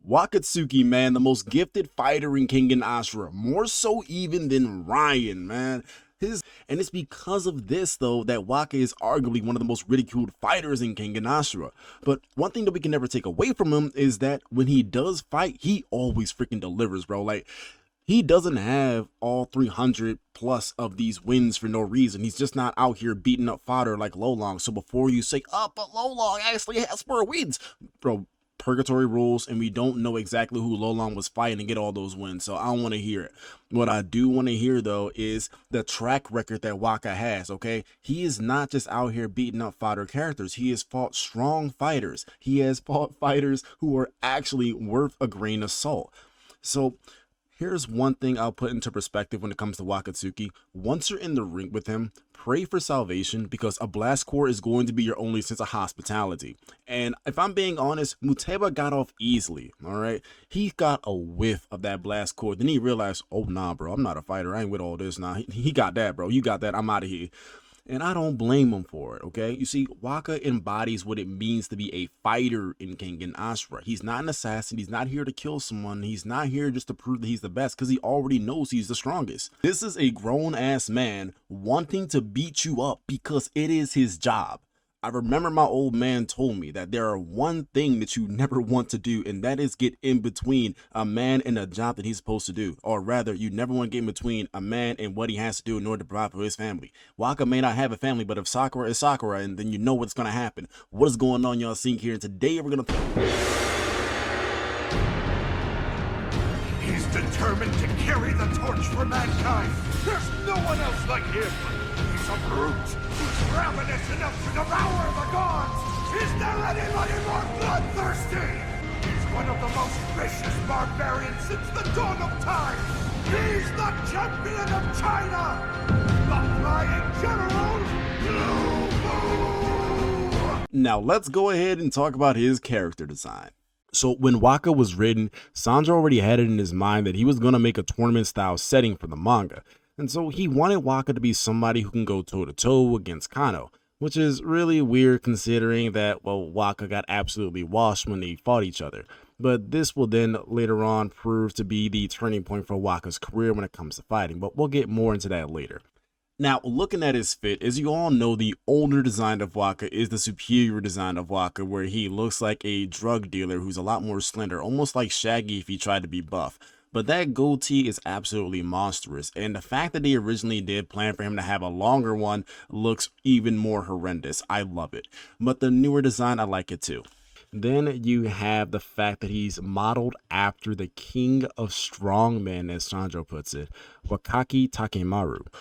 Wakatsuki, man, the most gifted fighter in Kengan Ashura, more so even than Ryan, man. And it's because of this, though, that Waka is arguably one of the most ridiculed fighters in Kengan Ashura. But one thing that we can never take away from him is that when he does fight, he always freaking delivers, bro. Like, he doesn't have all 300 plus of these wins for no reason. He's just not out here beating up fodder like Lolong. So before you say, oh, but Lolong actually has more wins, bro, purgatory rules, and we don't know exactly who Lolong was fighting to get all those wins, so I don't want to hear it. What I do want to hear, though, is the track record that Waka has, okay? He is not just out here beating up fodder characters. He has fought strong fighters. He has fought fighters who are actually worth a grain of salt. So here's one thing I'll put into perspective when it comes to Wakatsuki. Once you're in the ring with him, pray for salvation, because a blast core is going to be your only sense of hospitality. And if I'm being honest, Muteba got off easily, all right? He got a whiff of that blast core. Then he realized, oh, nah, bro, I'm not a fighter. I ain't with all this. Nah, he got that, bro. You got that. I'm out of here. And I don't blame him for it, okay? You see, Waka embodies what it means to be a fighter in Kengan Ashura. He's not an assassin. He's not here to kill someone. He's not here just to prove that he's the best, because he already knows he's the strongest. This is a grown-ass man wanting to beat you up because it is his job. I remember my old man told me that there are one thing that you never want to do, and that is get in between a man and a job that he's supposed to do. Or rather, you never want to get in between a man and what he has to do in order to provide for his family. Waka may not have a family, but if Sakura is Sakura, and then you know what's going to happen. What is going on, y'all seeing here? And today we're going to... He's determined to carry the torch for mankind. There's no one else like him. He's a brute who's ravenous enough to devour the gods. Is there anybody more bloodthirsty? He's one of the most vicious barbarians since the dawn of time. He's the champion of China, the flying general, Blue Moon. Now let's go ahead and talk about his character design. So when Waka was written, Sanjo already had it in his mind that he was going to make a tournament style setting for the manga. And so he wanted Waka to be somebody who can go toe-to-toe against Kano, which is really weird considering that, well, Waka got absolutely washed when they fought each other. But this will then later on prove to be the turning point for Waka's career when it comes to fighting, but we'll get more into that later. Now, looking at his fit, as you all know, the older design of Waka is the superior design of Waka, where he looks like a drug dealer who's a lot more slender, almost like Shaggy if he tried to be buff. But that goatee is absolutely monstrous, and the fact that they originally did plan for him to have a longer one looks even more horrendous. I love it. But the newer design, I like it too. Then you have the fact that he's modeled after the king of strongmen, as Sanjo puts it, Wakatsuki Takeshi,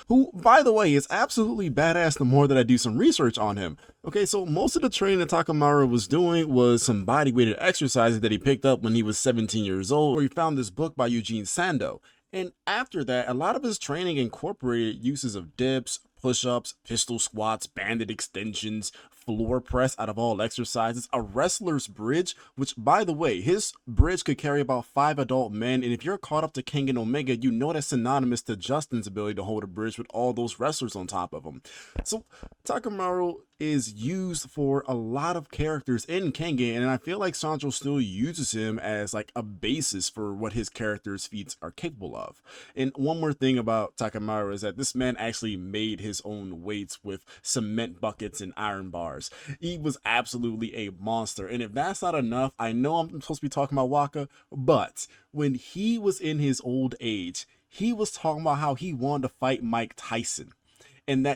who, by the way, is absolutely badass the more that I do some research on him. Okay, so most of the training that Takeshi was doing was some body-weighted exercises that he picked up when he was 17 years old, where he found this book by Eugene Sando. And after that, a lot of his training incorporated uses of dips, push-ups, pistol squats, banded extensions, floor press out of all exercises, a wrestler's bridge, which, by the way, his bridge could carry about 5 adult men, and if you're caught up to Kengan Omega, you know that's synonymous to Justin's ability to hold a bridge with all those wrestlers on top of him. So Takeshi is used for a lot of characters in Kengan, and I feel like Sanjo still uses him as like a basis for what his character's feats are capable of. And one more thing about Takeshi is that this man actually made his own weights with cement buckets and iron bars. He was absolutely a monster, and if that's not enough, I know I'm supposed to be talking about Waka, but when he was in his old age, he was talking about how he wanted to fight Mike Tyson, and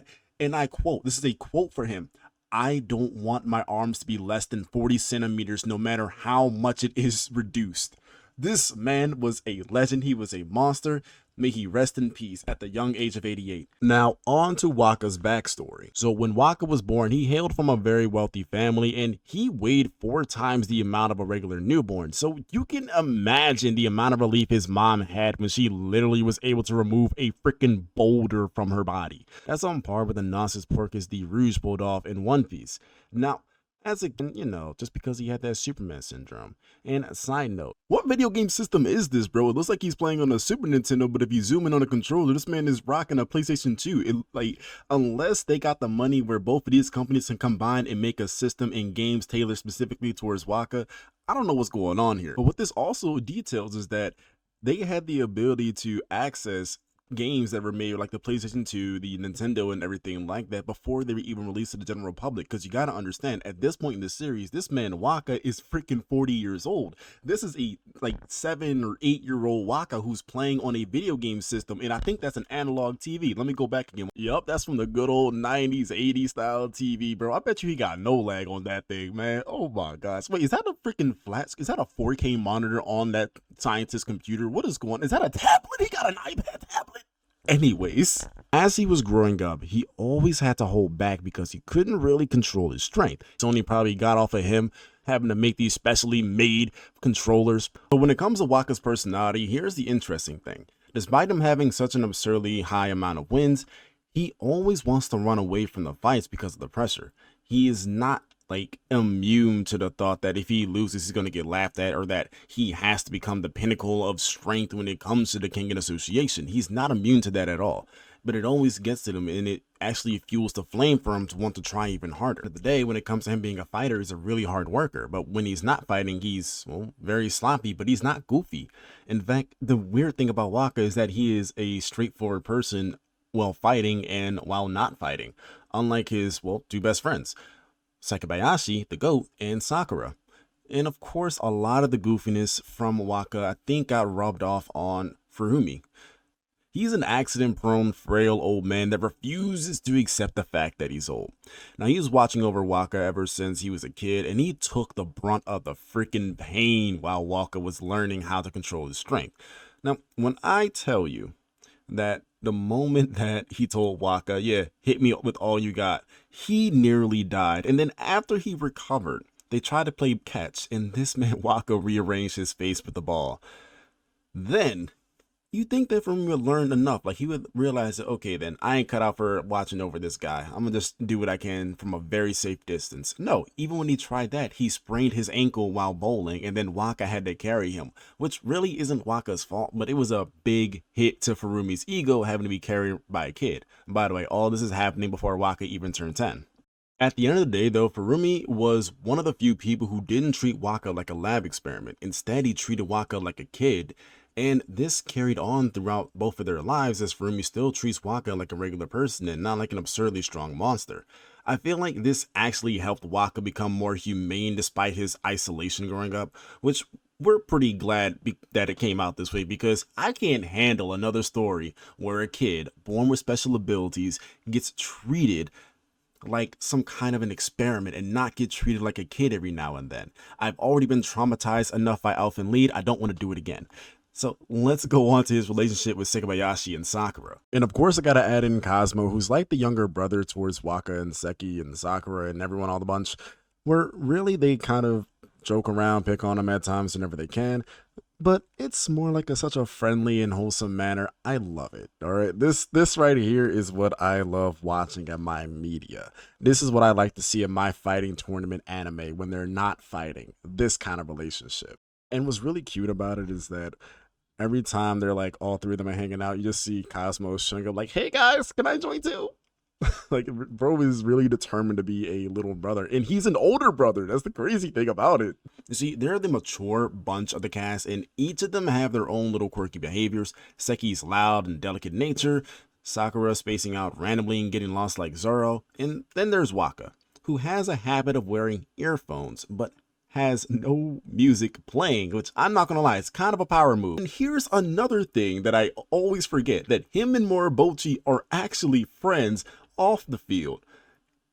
I quote, this is a quote for him, "I don't want my arms to be less than 40 centimeters no matter how much it is reduced." This man was a legend. He was a monster. May he rest in peace at the young age of 88. Now, on to Waka's backstory. So when Waka was born, he hailed from a very wealthy family, and he weighed 4 times the amount of a regular newborn. So you can imagine the amount of relief his mom had when she literally was able to remove a freaking boulder from her body. That's on par with the nonsense Porcus de Rouge pulled off in One Piece. Now, as a, just because he had that Superman syndrome. And a side note, what video game system is this, bro? It looks like he's playing on a Super Nintendo, but if you zoom in on a controller, this man is rocking a PlayStation 2. Unless they got the money where both of these companies can combine and make a system and games tailored specifically towards Waka, I don't know what's going on here. But what this also details is that they had the ability to access games that were made like the PlayStation 2, the Nintendo, and everything like that before they were even released to the general public. Because you got to understand, at this point in the series, this man Waka is freaking 40 years old. This is a 7 or 8 year old Waka who's playing on a video game system, and I think that's an analog TV. Let me go back again. Yup, that's from the good old 90s, 80s style TV, bro. I bet you he got no lag on that thing, man. Oh my gosh. Wait, is that a freaking flat? Is that a 4K monitor on that scientist's computer? What is going on? Is that a tablet? He got an iPad tablet? Anyways, as he was growing up, he always had to hold back because he couldn't really control his strength. Sony probably got off of him having to make these specially made controllers. But when it comes to Waka's personality, here's the interesting thing. Despite him having such an absurdly high amount of wins, he always wants to run away from the fights because of the pressure. He is not immune to the thought that if he loses, he's going to get laughed at, or that he has to become the pinnacle of strength when it comes to the Kengan Association. He's not immune to that at all, but it always gets to him, and it actually fuels the flame for him to want to try even harder. At the day, when it comes to him being a fighter, he's a really hard worker, but when he's not fighting, he's, very sloppy, but he's not goofy. In fact, the weird thing about Waka is that he is a straightforward person while fighting and while not fighting, unlike his, two best friends, Sakabayashi, the GOAT, and Sakura. And of course, a lot of the goofiness from Waka, I think, got rubbed off on Furumi. He's an accident-prone, frail old man that refuses to accept the fact that he's old. Now, he was watching over Waka ever since he was a kid, and he took the brunt of the freaking pain while Waka was learning how to control his strength. Now, when I tell you that the moment that he told Waka, hit me with all you got, he nearly died. And then after he recovered, they tried to play catch, and this man Waka rearranged his face with the ball. Then you think that from would learn enough, he would realize that, okay, then I ain't cut out for watching over this guy. I'm gonna just do what I can from a very safe distance. No, even when he tried that, he sprained his ankle while bowling, and then Waka had to carry him, which really isn't Waka's fault, but it was a big hit to Furumi's ego having to be carried by a kid. And by the way, all this is happening before Waka even turned 10. At the end of the day, though, Furumi was one of the few people who didn't treat Waka like a lab experiment. Instead, he treated Waka like a kid. And this carried on throughout both of their lives, as Furumi still treats Waka like a regular person and not like an absurdly strong monster. I feel like this actually helped Waka become more humane despite his isolation growing up, which we're pretty glad that it came out this way, because I can't handle another story where a kid born with special abilities gets treated like some kind of an experiment and not get treated like a kid every now and then. I've already been traumatized enough by Elfen Lied. I don't want to do it again. So let's go on to his relationship with Sakabayashi and Sakura. And of course, I gotta add in Cosmo, who's like the younger brother towards Waka and Seki and Sakura and everyone, all the bunch, where really they kind of joke around, pick on him at times whenever they can, but it's more like such a friendly and wholesome manner. I love it. All right, this right here is what I love watching in my media. This is what I like to see in my fighting tournament anime when they're not fighting. This kind of relationship. And what's really cute about it is that every time they're all three of them are hanging out, you just see Cosmo showing up hey guys, can I join too? Bro is really determined to be a little brother, and he's an older brother. That's the crazy thing about it. You see, they're the mature bunch of the cast, and each of them have their own little quirky behaviors. Seki's loud and delicate nature, Sakura spacing out randomly and getting lost like Zoro, and then there's Waka, who has a habit of wearing earphones, but has no music playing, which I'm not gonna lie, it's kind of a power move. And here's another thing that I always forget, that him and Morobuchi are actually friends off the field.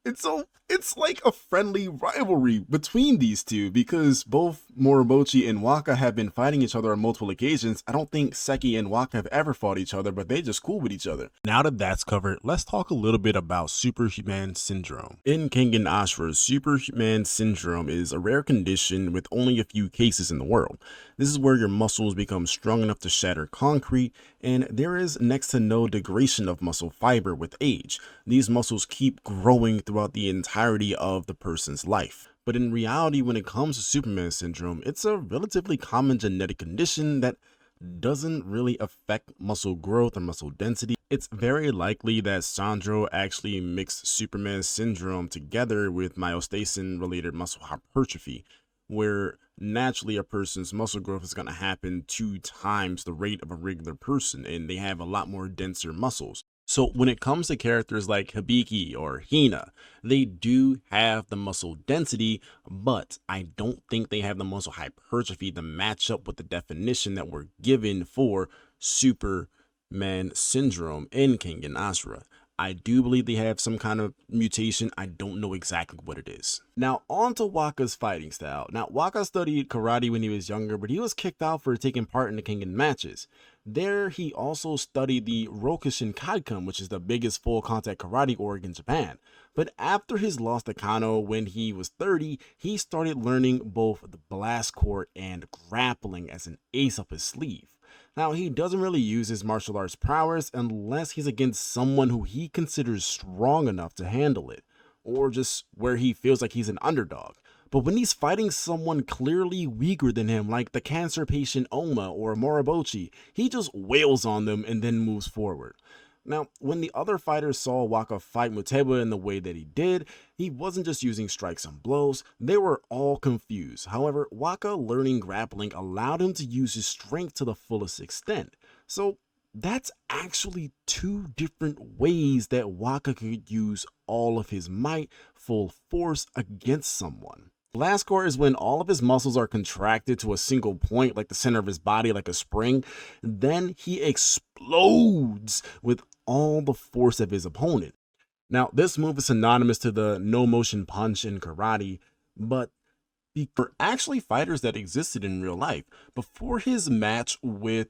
It's like a friendly rivalry between these two, because both Morobuchi and Waka have been fighting each other on multiple occasions. I don't think Seki and Waka have ever fought each other, but they just cool with each other. Now that that's covered, let's talk a little bit about Superhuman Syndrome. In Kengan Ashura, Superhuman Syndrome is a rare condition with only a few cases in the world. This is where your muscles become strong enough to shatter concrete, and there is next to no degradation of muscle fiber with age. These muscles keep growing throughout the entirety of the person's life. But in reality, when it comes to Superman syndrome, it's a relatively common genetic condition that doesn't really affect muscle growth or muscle density. It's very likely that Sandro actually mixed Superman syndrome together with myostatin related muscle hypertrophy, where naturally a person's muscle growth is going to happen 2 times the rate of a regular person, and they have a lot more denser muscles. So when it comes to characters like Hibiki or Hina, they do have the muscle density, but I don't think they have the muscle hypertrophy to match up with the definition that we're given for Superman syndrome in Kengan Ashura. I do believe they have some kind of mutation. I don't know exactly what it is. Now, on to Waka's fighting style. Now, Waka studied karate when he was younger, but he was kicked out for taking part in the Kengan matches. There, he also studied the Rokushin Kaikan, which is the biggest full contact karate org in Japan. But after his loss to Kano when he was 30, he started learning both the blast cord and grappling as an ace up his sleeve. Now, he doesn't really use his martial arts prowess unless he's against someone who he considers strong enough to handle it, or just where he feels like he's an underdog. But when he's fighting someone clearly weaker than him, like the cancer patient Ohma or Morobuchi, he just wails on them and then moves forward. Now, when the other fighters saw Waka fight Muteba in the way that he did, he wasn't just using strikes and blows, they were all confused. However, Waka learning grappling allowed him to use his strength to the fullest extent. So that's actually 2 different ways that Waka could use all of his might, full force against someone. Blast core is when all of his muscles are contracted to a single point, like the center of his body, like a spring. Then he explodes with all the force of his opponent. Now, this move is synonymous to the no motion punch in karate, but for actually fighters that existed in real life. Before his match with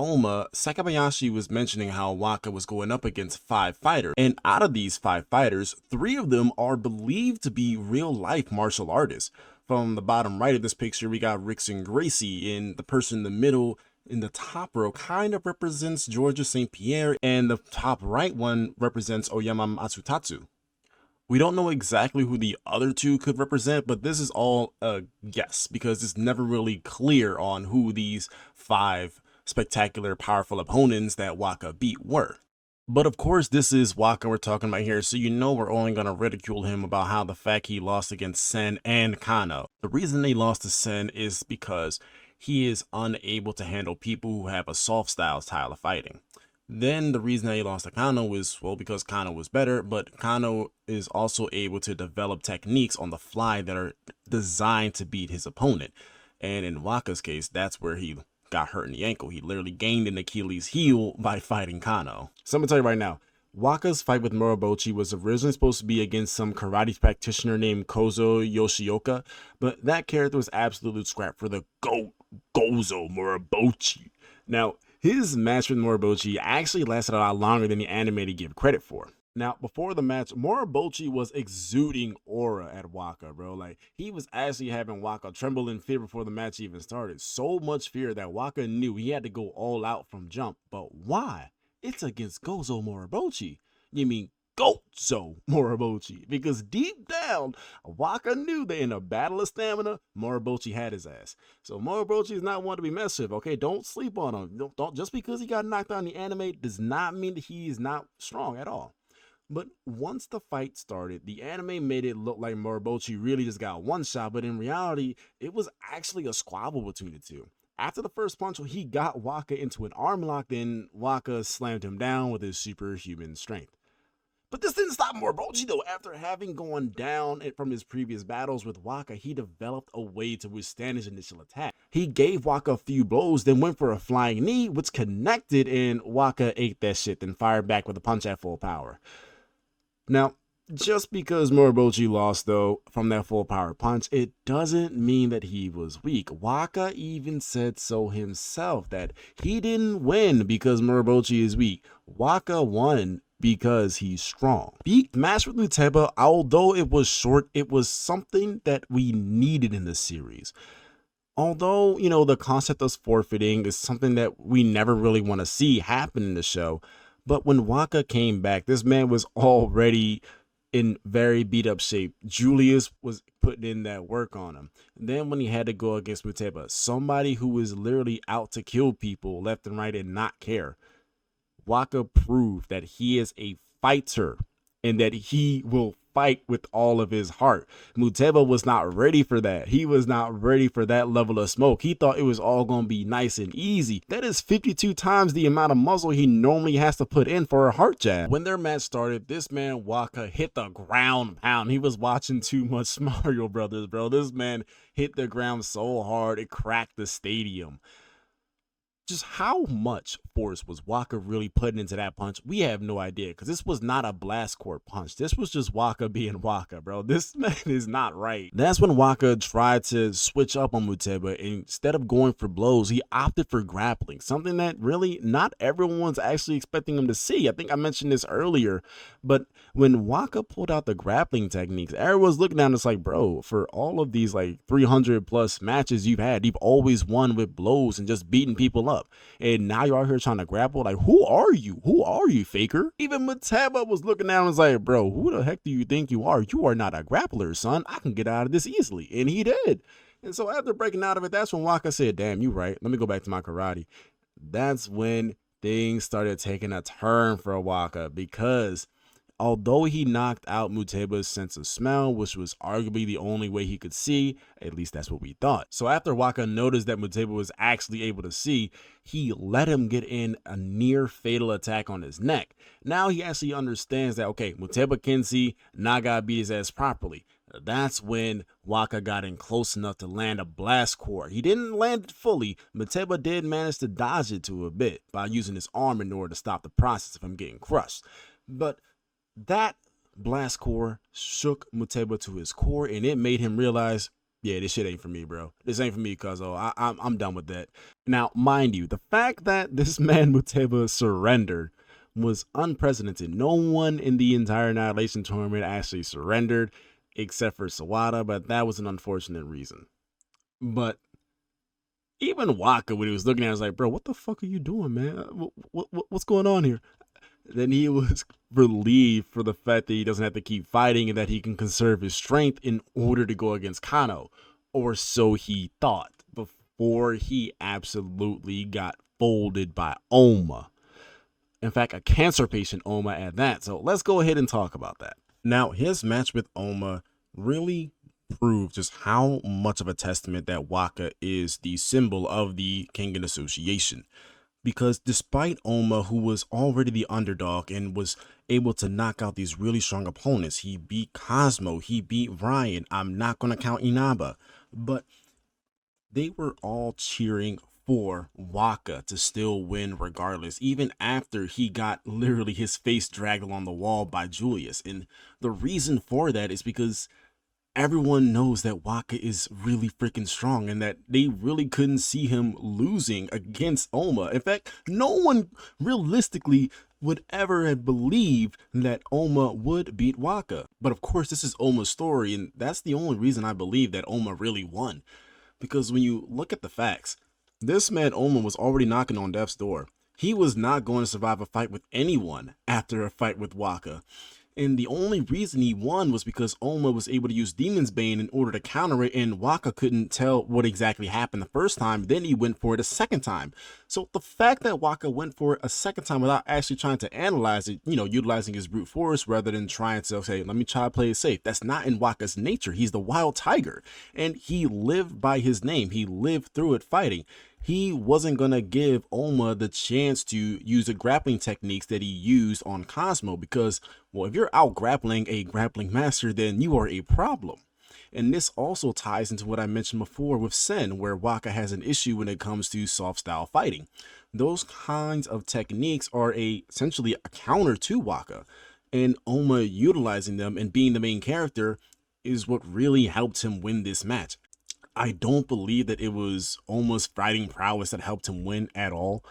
Ohma, Sakabayashi was mentioning how Waka was going up against 5 fighters, and out of these 5 fighters, 3 of them are believed to be real-life martial artists. From the bottom right of this picture, we got Rickson Gracie, and the person in the middle in the top row kind of represents Georgia St. Pierre, and the top right one represents Oyama Matsutatsu. We don't know exactly who the other 2 could represent, but this is all a guess because it's never really clear on who these 5 spectacular, powerful opponents that Waka beat were. But of course, this is Waka we're talking about here, so you know we're only going to ridicule him about how the fact he lost against Sen and Kano. The reason they lost to Sen is because he is unable to handle people who have a soft style of fighting. Then the reason that he lost to Kano is, well, because Kano was better, but Kano is also able to develop techniques on the fly that are designed to beat his opponent. And in Waka's case, that's where he got hurt in the ankle. He literally gained an Achilles heel by fighting Kano. So I'm gonna tell you right now, Waka's fight with Morobuchi was originally supposed to be against some karate practitioner named Kozo Yoshioka, but that character was absolutely scrapped for the Gozo Morobuchi. Now, his match with Morobuchi actually lasted a lot longer than the anime give credit for. Now, before the match, Morobuchi was exuding aura at Waka, bro. Like, he was actually having Waka tremble in fear before the match even started. So much fear that Waka knew he had to go all out from jump. But why? It's against Gozo Morobuchi. You mean Gozo Morobuchi? Because deep down, Waka knew that in a battle of stamina, Morobuchi had his ass. So Morobuchi is not one to be messed with, okay? Don't sleep on him. Don't just because he got knocked out in the anime does not mean that he is not strong at all. But once the fight started, the anime made it look like Morobuchi really just got one shot, but in reality, it was actually a squabble between the 2. After the first punch, he got Waka into an arm lock, then Waka slammed him down with his superhuman strength. But this didn't stop Morobuchi though. After having gone down from his previous battles with Waka, he developed a way to withstand his initial attack. He gave Waka a few blows, then went for a flying knee, which connected, and Waka ate that shit, then fired back with a punch at full power. Now, just because Morobuchi lost, though, from that full power punch, it doesn't mean that he was weak. Waka even said so himself, that he didn't win because Morobuchi is weak. Waka won because he's strong. The match with Muteba, although it was short, it was something that we needed in the series. Although, you know, the concept of forfeiting is something that we never really want to see happen in the show. But when Waka came back, this man was already in very beat up shape. Julius was putting in that work on him. And then when he had to go against Muteba, somebody who was literally out to kill people left and right and not care, Waka proved that he is a fighter and that he will fight with all of his heart. Muteba was not ready for that. He was not ready for that level of smoke. He thought it was all going to be nice and easy. That is 52 times the amount of muscle he normally has to put in for a heart jab. When their match started, this man Waka hit the ground pound. He was watching too much Mario Brothers, bro. This man hit the ground so hard it cracked the stadium. Just how much force was Waka really putting into that punch? We have no idea, because this was not a blast core punch. This was just Waka being Waka, bro. This man is not right. That's when Waka tried to switch up on Muteba. Instead of going for blows, he opted for grappling, something that really not everyone's actually expecting him to see. I think I mentioned this earlier, but when Waka pulled out the grappling techniques, everyone's looking at us like, bro, for all of these like 300 plus matches you've had, you've always won with blows and just beating people up. And now you're out here trying to grapple. Like, who are you? Who are you, faker? Even Muteba was looking down and was like, bro, who the heck do you think you are? You are not a grappler, son. I can get out of this easily. And he did. And so after breaking out of it, that's when Waka said, damn, you right. Let me go back to my karate. That's when things started taking a turn for Waka, because although he knocked out Muteba's sense of smell, which was arguably the only way he could see, at least that's what we thought. So after Waka noticed that Muteba was actually able to see, he let him get in a near fatal attack on his neck. Now he actually understands that, okay, Muteba can see, now I gotta beat his ass properly. That's when Waka got in close enough to land a blast core. He didn't land it fully. Muteba did manage to dodge it to a bit by using his arm in order to stop the process of him getting crushed. But that blast core shook Muteba to his core, and it made him realize, yeah, this shit ain't for me, bro. This ain't for me, cuz I'm done with that. Now, mind you, the fact that this man Muteba surrendered was unprecedented. No one in the entire Annihilation tournament actually surrendered, except for Sawada, but that was an unfortunate reason. But even Waka, when he was looking at it, was like, bro, what the fuck are you doing, man? What's going on here? Then he was relieved for the fact that he doesn't have to keep fighting and that he can conserve his strength in order to go against Kano. Or so he thought, before he absolutely got folded by Ohma. In fact, a cancer patient Ohma at that. So let's go ahead and talk about that. Now, his match with Ohma really proved just how much of a testament that Waka is the symbol of the Kengan Association. Because despite Ohma, who was already the underdog and was able to knock out these really strong opponents, he beat Cosmo, he beat Ryan, I'm not going to count Inaba, but they were all cheering for Waka to still win regardless, even after he got literally his face dragged along the wall by Julius. And the reason for that is because everyone knows that Waka is really freaking strong and that they really couldn't see him losing against Ohma. In fact, no one realistically would ever have believed that Ohma would beat Waka. But of course, this is Ohma's story, and that's the only reason I believe that Ohma really won. Because when you look at the facts, this man Ohma was already knocking on death's door. He was not going to survive a fight with anyone after a fight with Waka. And the only reason he won was because Ohma was able to use Demon's Bane in order to counter it, and Waka couldn't tell what exactly happened the first time. Then he went for it a second time. So the fact that Waka went for it a second time without actually trying to analyze it, utilizing his brute force rather than trying to say, let me try to play it safe. That's not in Waka's nature. He's the wild tiger, and he lived by his name. He lived through it fighting. He wasn't going to give Ohma the chance to use the grappling techniques that he used on Cosmo because, well, if you're out grappling a grappling master, then you are a problem. And this also ties into what I mentioned before with Sen, where Waka has an issue when it comes to soft style fighting. Those kinds of techniques are essentially a counter to Waka, and Ohma utilizing them and being the main character is what really helped him win this match. I don't believe that it was Ohma's fighting prowess that helped him win at all.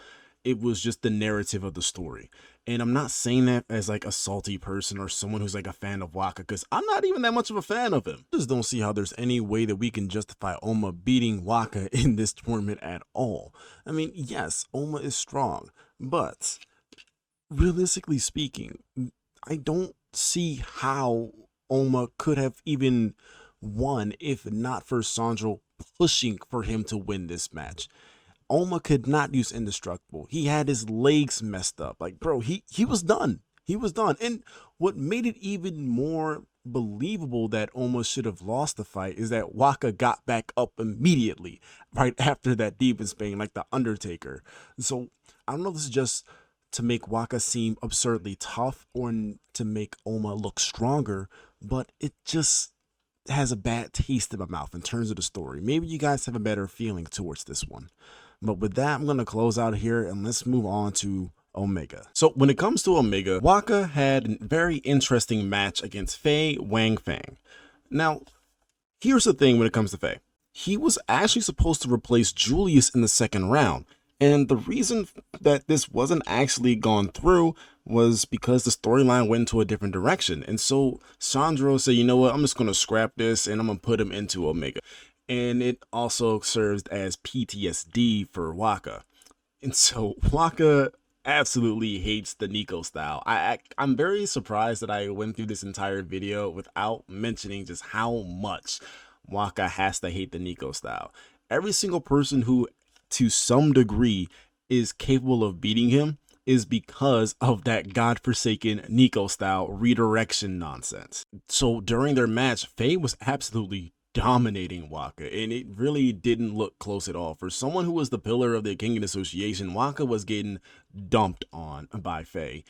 It was just the narrative of the story. And I'm not saying that as like a salty person or someone who's like a fan of Waka, because I'm not even that much of a fan of him. I just don't see how there's any way that we can justify Ohma beating Waka in this tournament at all. I mean, yes, Ohma is strong, but realistically speaking, I don't see how Ohma could have even won if not for Sandro pushing for him to win this match. Ohma could not use indestructible. He had his legs messed up. Like, bro, he was done. He was done. And what made it even more believable that Ohma should have lost the fight is that Waka got back up immediately right after that Demon Spain, like the Undertaker. So I don't know if this is just to make Waka seem absurdly tough or to make Ohma look stronger, but it just has a bad taste in my mouth in terms of the story. Maybe you guys have a better feeling towards this one. But with that, I'm going to close out here and let's move on to Omega. So when it comes to Omega, Waka had a very interesting match against Wangfang. Now, here's the thing when it comes to Faye. He was actually supposed to replace Julius in the second round. And the reason that this wasn't actually gone through was because the storyline went into a different direction. And so Sandro said, you know what, I'm just going to scrap this and I'm going to put him into Omega. And it also serves as PTSD for Waka. And so Waka absolutely hates the Niko style. I'm very surprised that I went through this entire video without mentioning just how much Waka has to hate the Niko style. Every single person who to some degree is capable of beating him is because of that godforsaken Niko style redirection nonsense. So during their match, Faye was absolutely dominating Waka, and it really didn't look close at all. For someone who was the pillar of the Kengan Association, Waka was getting dumped on by Faye.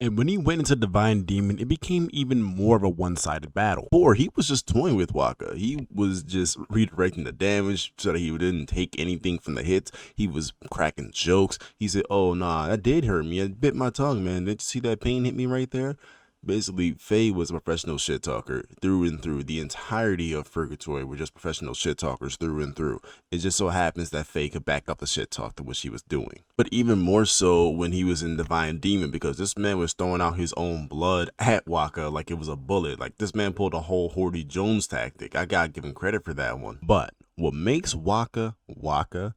And when he went into Divine Demon, it became even more of a one-sided battle. Or he was just toying with Waka. He was just redirecting the damage so that he didn't take anything from the hits. He was cracking jokes. He said, oh, nah, that did hurt me. It bit my tongue, man. Did you see that pain hit me right there? Basically, Faye was a professional shit talker through and through. The entirety of Purgatory were just professional shit talkers through and through. It just so happens that Faye could back up the shit talk to what she was doing. But even more so when he was in Divine Demon, because this man was throwing out his own blood at Waka like it was a bullet. Like, this man pulled a whole Horty Jones tactic. I gotta give him credit for that one. But what makes Waka Waka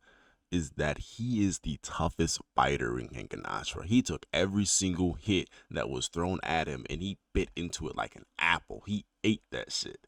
is that he is the toughest fighter in Kengan Ashura. He took every single hit that was thrown at him and he bit into it like an apple. He ate that shit.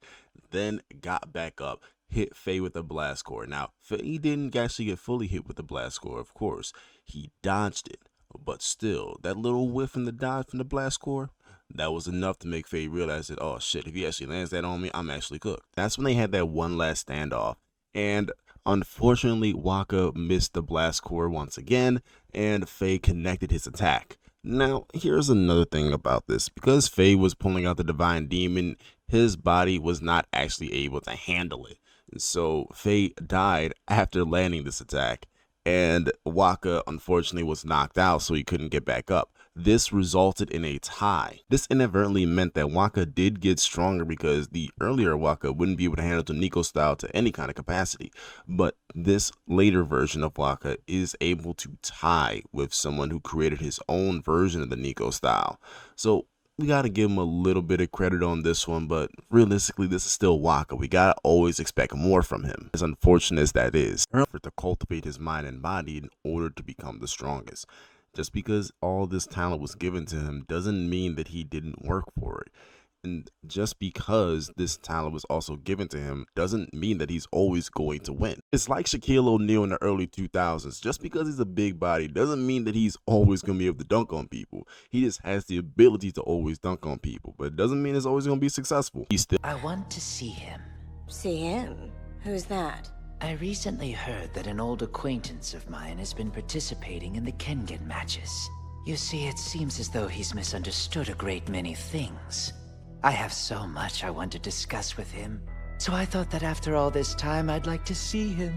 Then got back up, hit Faye with a blast core. Now, Faye didn't actually get fully hit with the blast core, of course. He dodged it. But still, that little whiff in the dodge from the blast core, that was enough to make Faye realize that, oh shit, if he actually lands that on me, I'm actually cooked. That's when they had that one last standoff. And unfortunately, Waka missed the blast core once again, and Faye connected his attack. Now, here's another thing about this. Because Faye was pulling out the Divine Demon, his body was not actually able to handle it. And so Faye died after landing this attack, and Waka unfortunately was knocked out, so he couldn't get back up. This resulted in a tie. This inadvertently meant that Waka did get stronger because the earlier Waka wouldn't be able to handle the Niko style to any kind of capacity. But this later version of Waka is able to tie with someone who created his own version of the Niko style. So we got to give him a little bit of credit on this one, but realistically, this is still Waka. We got to always expect more from him, as unfortunate as that is. For to cultivate his mind and body in order to become the strongest. Just because all this talent was given to him doesn't mean that he didn't work for it. And just because this talent was also given to him doesn't mean that he's always going to win. It's like Shaquille O'Neal in the early 2000s. Just because he's a big body doesn't mean that he's always going to be able to dunk on people. He just has the ability to always dunk on people, but it doesn't mean it's always going to be successful. I want to see him. See him? Who's that? I recently heard that an old acquaintance of mine has been participating in the Kengan matches. You see, it seems as though he's misunderstood a great many things. I have so much I want to discuss with him, so I thought that after all this time I'd like to see him.